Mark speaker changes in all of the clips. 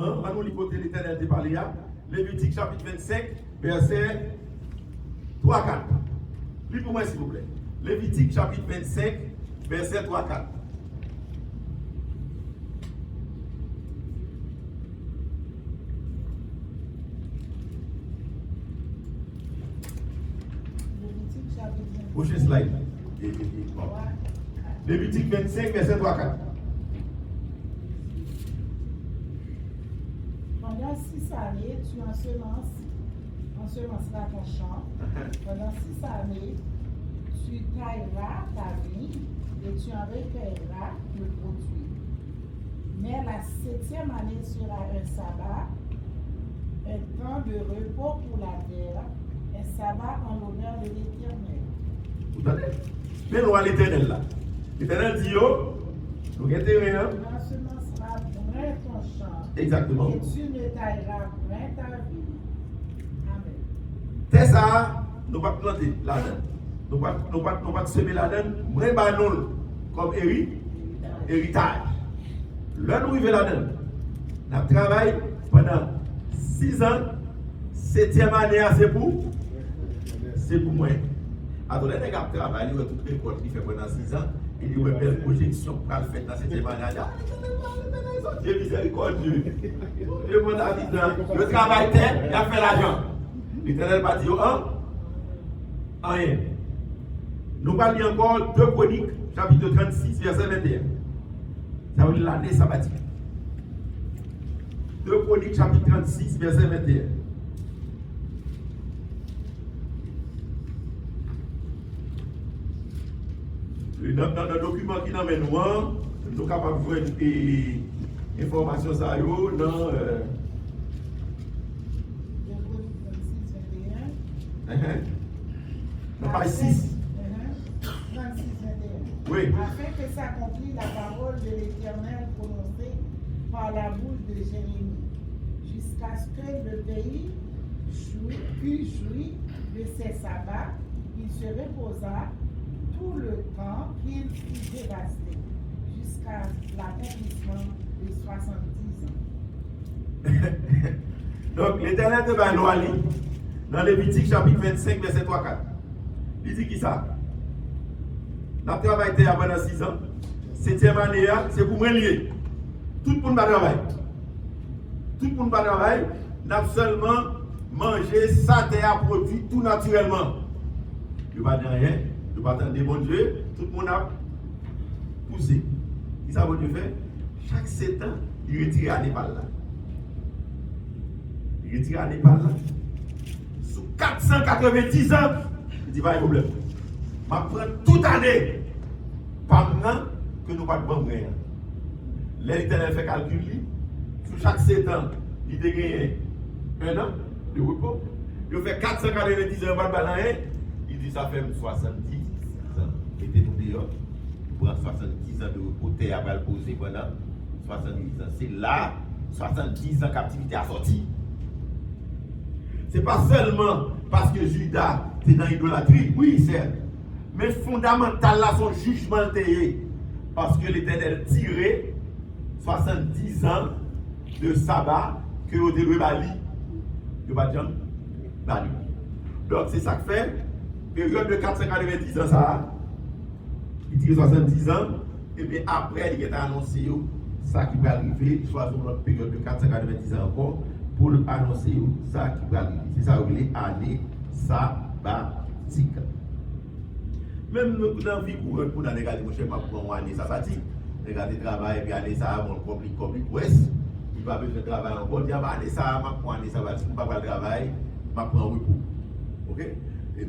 Speaker 1: On va nous l'écouter l'Éternel de parler là. Lévitique chapitre 25, verset 3-4. Lis pour moi s'il vous plaît. Lévitique chapitre 25, verset 3-4. Prochain slide. Lévitique 25, verset 3-4.
Speaker 2: Pendant 6 années, tu ensemenceras ton champ. Pendant 6 années, tu tailleras ta vigne et tu en recueilleras le produit. Mais la 7e année sera un sabbat, un temps de repos pour la terre, un sabbat en l'honneur de l'Éternel.
Speaker 1: Vous entendez? Mais nous à l'Éternel là. L'Éternel dit yo, nous avons rien.
Speaker 2: Tu ensemenceras point ton champ.
Speaker 1: Exactement.
Speaker 2: Et tu ne tailleras point ta vigne. Amen.
Speaker 1: C'est ça, nous ne pouvons pas planter là-dedans. Nous ne pouvons pas semer là-dedans. Moi, je comme héritage. Là, nous arrivons là-dedans. Nous travaillons pendant 6 ans. 7e année, c'est pour moi. Alors, les gars travaillent, ils ont toute récolte qui fait pendant 6 ans. Il y a une belle projection pour le faire dans 7e année. Dieu miséricordieux. Dieu mon avis. Le travail, il a fait l'argent. L'Éternel va dire, rien. Nous parlons encore de Chroniques, chapitre 36, verset 21. Ça veut dire l'année sabbatique. 2 Chroniques, chapitre 36, verset 21. Dans le document qui nous amène, nous sommes capables de voir des informations dans page 6.
Speaker 2: 36, 21.
Speaker 1: Oui.
Speaker 2: Afin que s'accomplisse la parole de l'Éternel prononcée par la bouche de Jérémie, jusqu'à ce que le pays puisse jouir de ses sabbats, il se reposa tout le temps qu'il fut dévasté, jusqu'à l'accomplissement de 70 ans.
Speaker 1: Donc, l'Éternel de Banoali, dans Lévitique chapitre 25, verset 3-4. Il dit qui ça? Nous travaillons pendant 6 ans. 7e année, c'est pour moi lié. Tout le monde va travailler. Tout le monde va travailler. Nous avons seulement mangé ça, terre produit tout naturellement. Il ne va dire rien. Il ne va pas attendre bon Dieu. Tout le monde a poussé. Qu'est-ce que bon Dieu fait? Chaque 7 ans, il retire à Népal là. Il retire à Népal là. Sous 490 ans, il dit pas de problème. Je prends toute année. Pas maintenant que nous ne pouvons pas gagner. L'Éternel fait calcul. Sous chaque 7 ans, il a gagné 1 an de repos. Il fait 490 ans, il dit ça fait 70 ans. Mettez-nous dehors. Il prend 70 ans de repos. Terre va le poser pendant 70 ans. C'est là, 70 ans captivité a sorti. Ce n'est pas seulement parce que Judas est dans l'idolâtrie, oui, certes. Mais fondamental là, son jugement est parce que l'Éternel tirait 70 ans de sabbat que vous devez bali. De bali. Donc c'est ça que fait, période de 490 ans, ça, il tire 70 ans, et bien après, il a annoncé ça qui va arriver, soit sur notre période de 490 ans encore, pour annoncer ça qui va arriver. C'est ça que les années sabbatiques. Même dans la vie courante, pour regarder mon chef, pour une année sabbatique, regarder le travail, et puis année ça, on complique, ouest. Il va besoin de travail encore. Il dit, année ça, je prends année sabbatique, je ne vais pas travailler, je prends un repos. Ok?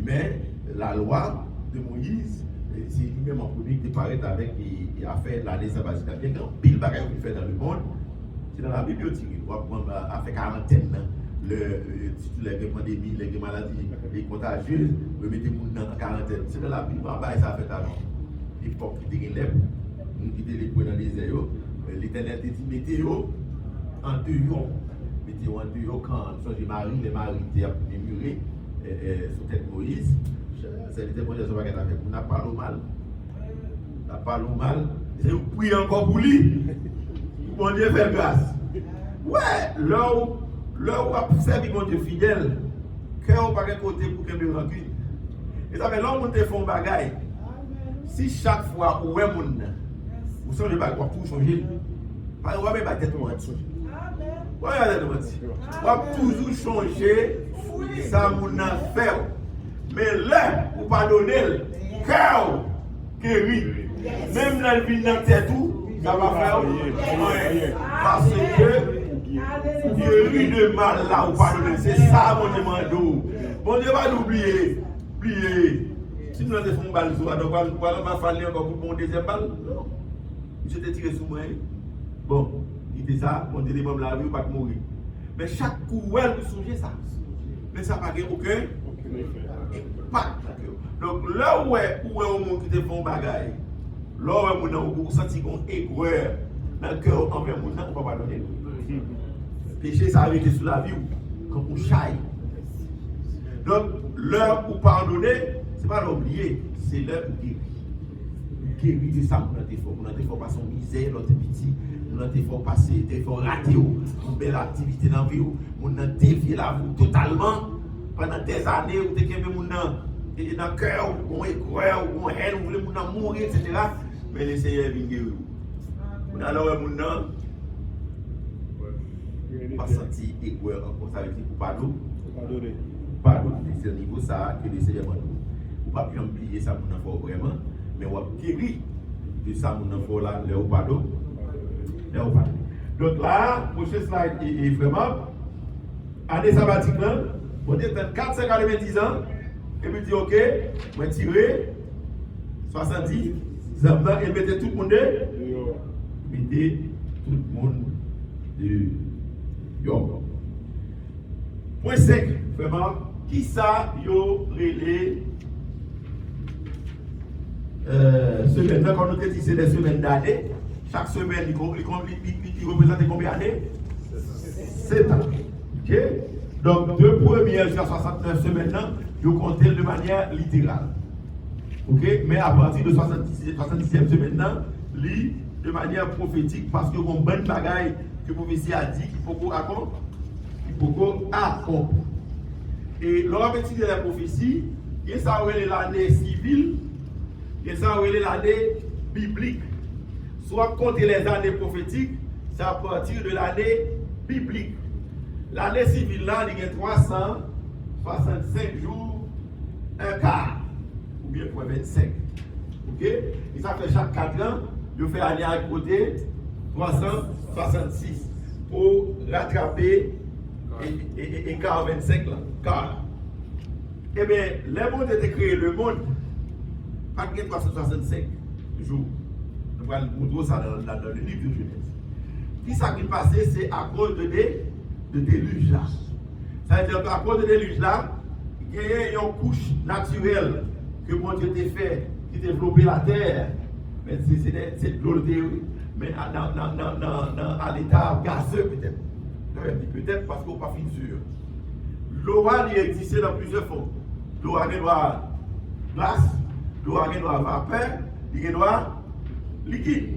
Speaker 1: Mais la loi de Moïse, c'est lui-même en premier qui paraît avec, il a fait l'année sabbatique. Bien qu'il y ait un pile bagaille qu'il fait dans le monde, c'est dans la bibliothèque. Il va prendre, a fait quarantaine. Les pandémies, les maladies, les contagieuses, vous mettez les gens en quarantaine. C'est dans la Bible, ça a fait avant. L'époque qui était lèvres, nous qui étions les points dans les airs, l'Éternel a dit mettez-vous en dehors. Mettez-vous en dehors quand les maris étaient murés sous tête Moïse. C'est l'Éternel qui a fait. On n'a pas le mal. On n'a pas le mal. C'est vous priez encore pour lui. Bon Dieu fait grâce. Ouais, là où a servi mon Dieu fidèle, cœur pas de côté pour que me rancune. Et ça fait l'homme te font bagaille. Si chaque fois où est mon vous savez pas quoi tout changer. Pas ouais mais pas tête moi. Ouais, on va toujours changer ça mon affaire. Mais là, pour pardonner, cœur guéri. Même là, il vient dans tête tout, ça va faire rien. Parce que guéri de mal là, ou pardonner, c'est ça mon demande. Bon Dieu va l'oublier. Oublier. Si nous avons fait un balle sur la, donc on va faire encore pour mon deuxième balle. Non. Je t'ai tiré sur moi. Bon, il dit ça, mon Dieu, la vie, pas de mourir. Mais chaque coup, elle vous songez ça. Mais ça n'a pas aucun impact. Donc là où est au monde qui te font bagaille, là où est on senti qu'on est aigreur dans le cœur envers mon on ne peut pas donner. Péché, ça arrive sur la vie quand on chaille. Donc l'heure pour pardonner, ce n'est pas l'oublier, c'est l'heure pour guérir. Guérir de ça, on a fait pas son misère, notre petit, on a fait passer, on a fait rater une belle activité dans la vie, on a dévié la vie totalement pendant des années, on a fait dans le cœur, on est croyant, on est haine, on voulait mourir, etc. Mais le Seigneur vient guérir. On a alors pas senti aigreur encore, ça veut dire pour pardonner. Pardonner, c'est au niveau ça que le Seigneur m'a dit. On ne peut pas plus oublier ça, mon enfant, vraiment. Mais on va guérir de ça, mon enfant, là, le pardon. Donc là, prochain slide est vraiment année sabbatique là. On dit 4, 5 ans, 10 ans. Et puis dit ok, je vais tirer 70, et mettez tout le monde dehors. Mettez tout le monde dehors. Point 5, vraiment, qui ça yo relé semaine, quand on dit c'est des semaines d'année, chaque semaine il représente combien d'années 7 ans. Ok? Donc, 2 premières jusqu'à 69 semaines, vous comptez de manière littérale. Ok? Mais à partir de 77e semaine, lit de manière prophétique parce que mon bonne bagaille que le prophétie a dit qu'il faut qu'on accomplit. Et l'objectif de la prophétie, il ça l'année civile, il ça l'année biblique. Soit compter les années prophétiques, c'est à partir de l'année biblique. L'année civile là, il y a 365 jours, un quart, ou bien 25. Ok? Et ça fait chaque 4 ans, je fais aller à côté 366 pour rattraper et 45 là. Car, eh bien, le monde a créé le monde, pas de 365 jours. Nous allons montrer ça dans le livre de Genèse. Qui ça qui passé, c'est à cause de déluge là. Ça veut dire qu'à cause de déluge là, il y a une couche naturelle que mon Dieu t'a fait, qui développait la terre. Mais c'est de l'eau, mais à l'état gazeux peut-être. Peut-être parce qu'on n'a pas fini sûr. L'eau a existé dans plusieurs formes. L'eau a glace, l'eau a vapeur, l'eau a liquide.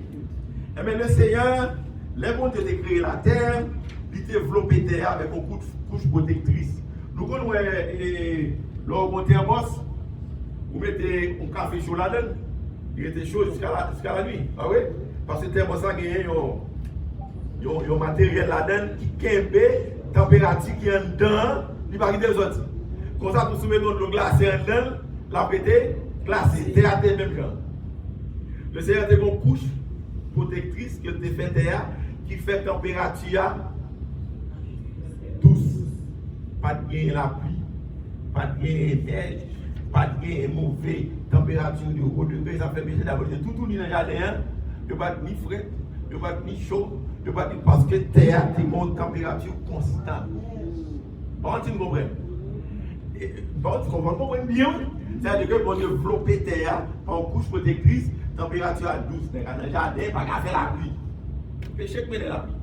Speaker 1: Et bien le Seigneur, les bons Dieu a créé la terre, il a développé la terre avec une couche protectrice. Nous connaissons l'eau montée en bosse, vous mettez un café chaud là-dedans, il était chaud jusqu'à la nuit. Ah oui? Parce que tellement ça, il y a un matériel là-dedans qui kembe, température qui est dedans, il ne va pas des autres. Comme ça, vous soumettez de l'eau glacée en dedans, la pété, glacée, théâtre même genre. Le Seigneur a une couche protectrice que tu fait terre qui fait température douce. Pas de gain la pluie, pas de gain neige, pas de gain mauvais, température de haut degré, ça fait baisser d'abord tout dans le jardin, il n'y a pas ni frais, il n'y a pas ni chaud, il n'y a pas parce que terre a une température constante. Bon, tu me comprends? Bon, tu comprends bien? C'est-à-dire que mon développé terre en couche protectrice, température douce, dans le jardin, pas qu'à faire la pluie. Péché que la pluie.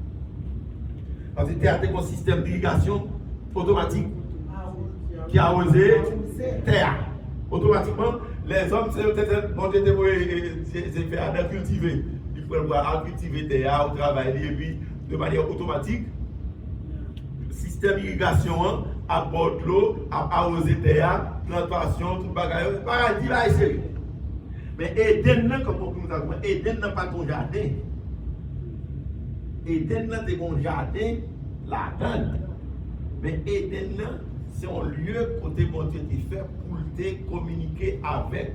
Speaker 1: Parce que terre a un système d'irrigation automatique qui a osé terre. Automatiquement, les hommes, c'est faire à cultiver. Ils peuvent voir à cultiver terre, au travail, et puis de manière automatique, système d'irrigation, à bord de l'eau, à arroser terre, plantation, tout bagage, paradis là, c'est sérieux. Mais Eden, comme nous avons dit, Eden n'a pas ton jardin. Eden n'a pas ton jardin, la donne. Mais Eden, c'est un lieu côté bon Dieu qui fait pour te communiquer avec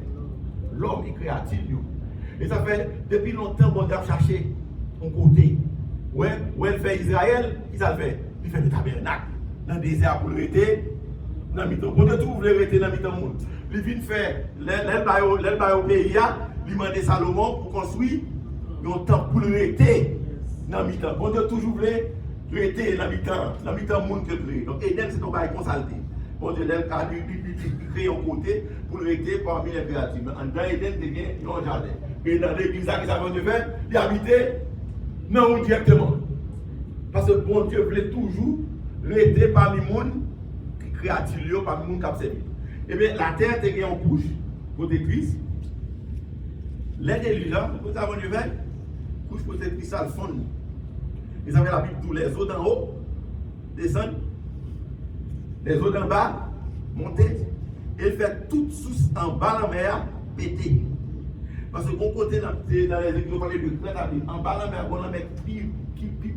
Speaker 1: l'homme créatif. Et ça fait depuis longtemps bon Dieu a cherché un côté. Ouais, elle fait Israël, il ça fait. Il fait le tabernacle dans le désert pour le rester. Dans le temps. Bon Dieu tout voulait rester dans le temps monde. Il vient faire l'aile au pays, il demande Salomon pour construire un temple pour le rester dans le temps. Bon Dieu toujours voulait rester dans le temps monde que créé. Donc Eden c'est ton bail consulté. Bon Dieu a créé un côté pour le rester parmi les créatures. Dans Eden il y a un jardin. Et dans l'église qui ça veut faire, il habitait non directement. Parce que bon Dieu voulait toujours rester parmi les gens qui créatures, parmi les gens qui observent. Eh bien, la terre était en couche, côté Christ. Les délugeants, vous avez une nouvelle, couche côté Christ, ça le fond. Ils avaient la Bible, tous les eaux d'en haut descendent, les eaux d'en bas montent, et fait toute source en bas la mer péter. Parce que bon côté dans les églises, on parle de crête, en bas la mer, on a met plus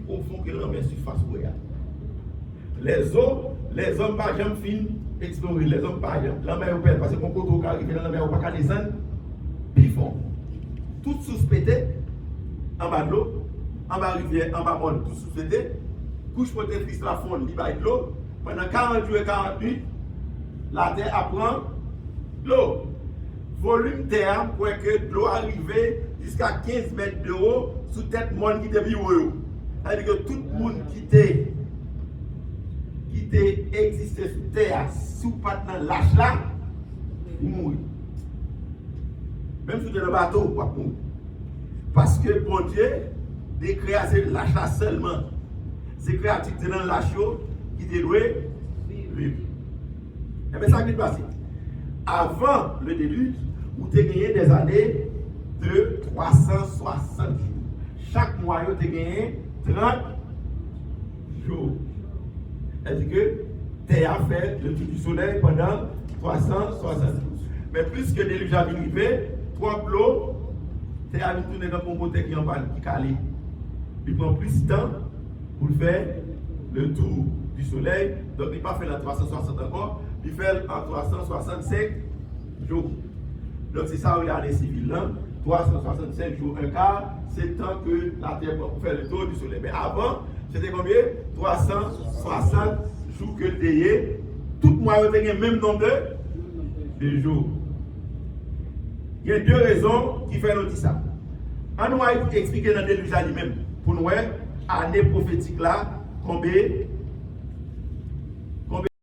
Speaker 1: profond que la mer surface. Les eaux, les hommes pas jamais fin explorer, les hommes pas jamais. La mer ouverte, parce que mon côté qui arrive dans la mer, on pas descendre, puis ils font. Toute source pété, en bas de l'eau, en bas rivière, en bas monde, tout source pété, couche pour être triste la faune, il va de l'eau. Pendant 40 jours et 40 nuits, la terre apprend l'eau. Volume terre pour que l'eau arrive jusqu'à 15 mètres de haut sous tête monde qui était vivant. C'est-à-dire que tout le monde qui existait sous terre, sous pas dans lâche là, il mourit. Même si tu es dans le bateau, pas mourir. Parce que bon Dieu, des créatures lâche là seulement. Ces créatures qui sont dans le lâche qui te doué vivre. Et bien ça qui est passé. Avant le déluge, vous avez gagné des années de 360 jours. Chaque mois, vous avez gagné 30 jours. C'est-à-dire que Terre a fait le tour du soleil pendant 360 jours. Mais puisque le déluge a arrivé, 3 plots, Terre a tourné dans le côté qui est en bas, qui est calé. Il prend plus de temps pour faire le tour du soleil. Donc il n'a pas fait la 360 encore, il fait en 365 jours. Donc c'est ça, regardez civil là, 365 jours, un quart, c'est le temps que la Terre pour faire le tour du soleil. Mais avant, c'était combien? 360 jours que le délié. Tout le mois, il y a le même nombre de jours. Il y a deux raisons qui font nous dire ça. On va expliquer dans le déluge lui-même. Pour nous, l'année prophétique là, combien